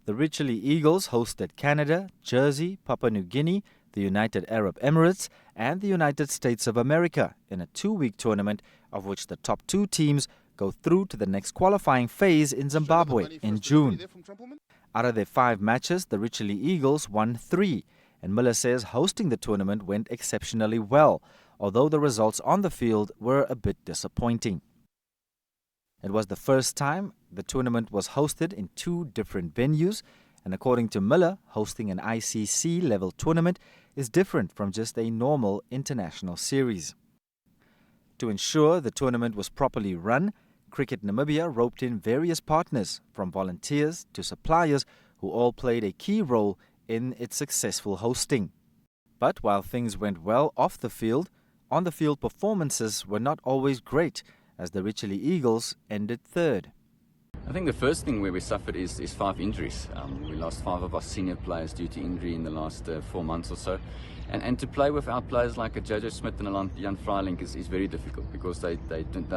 The Richley Eagles hosted Canada, Jersey, Papua New Guinea, the United Arab Emirates and the United States of America in a 2-week tournament of which the top 2 teams go through to the next qualifying phase in Zimbabwe in June. Out of their 5 matches, the Richley Eagles won 3, and Muller says hosting the tournament went exceptionally well, although the results on the field were a bit disappointing. It was the first time the tournament was hosted in 2 different venues, and according to Muller, hosting an ICC-level tournament is different from just a normal international series. To ensure the tournament was properly run, Cricket Namibia roped in various partners, from volunteers to suppliers, who all played a key role in its successful hosting. But while things went well off the field, on-the-field performances were not always great, as the Richley Eagles ended 3rd. I think the first thing where we suffered is 5 injuries. We lost 5 of our senior players due to injury in the last 4 months or so. And to play without players like a Jojo Smith and a Jan Freiling is very difficult, because they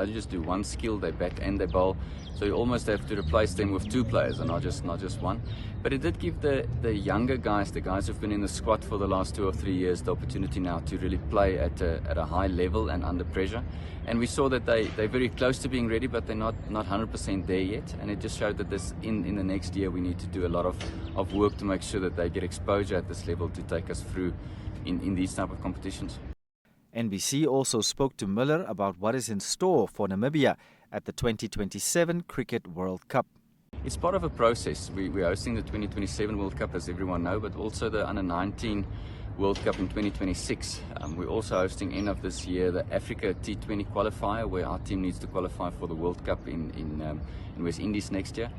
just do one skill, they bat and they bowl. So you almost have to replace them with 2 players and not just one. But it did give the younger guys, the guys who've been in the squad for the last 2 or 3 years, the opportunity now to really play at a high level and under pressure. And we saw that they're very close to being ready, but they're not 100% there yet. And it just showed that in the next year we need to do a lot of work to make sure that they get exposure at this level to take us through in these type of competitions. NBC also spoke to Muller about what is in store for Namibia at the 2027 Cricket World Cup. It's part of a process. We're hosting the 2027 World Cup, as everyone knows, but also the Under-19 World Cup in 2026. We're also hosting, end of this year, the Africa T20 qualifier, where our team needs to qualify for the World Cup in West Indies next year.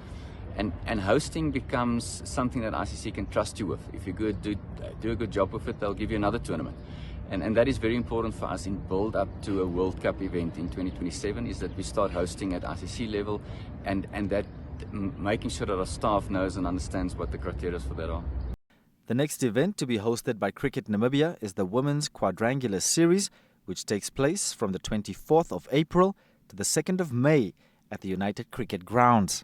And hosting becomes something that ICC can trust you with. If you do a good job with it, they'll give you another tournament. And that is very important for us in build up to a World Cup event in 2027, is that we start hosting at ICC level, and that making sure that our staff knows and understands what the criteria for that are. The next event to be hosted by Cricket Namibia is the Women's Quadrangular Series, which takes place from the 24th of April to the 2nd of May at the United Cricket Grounds.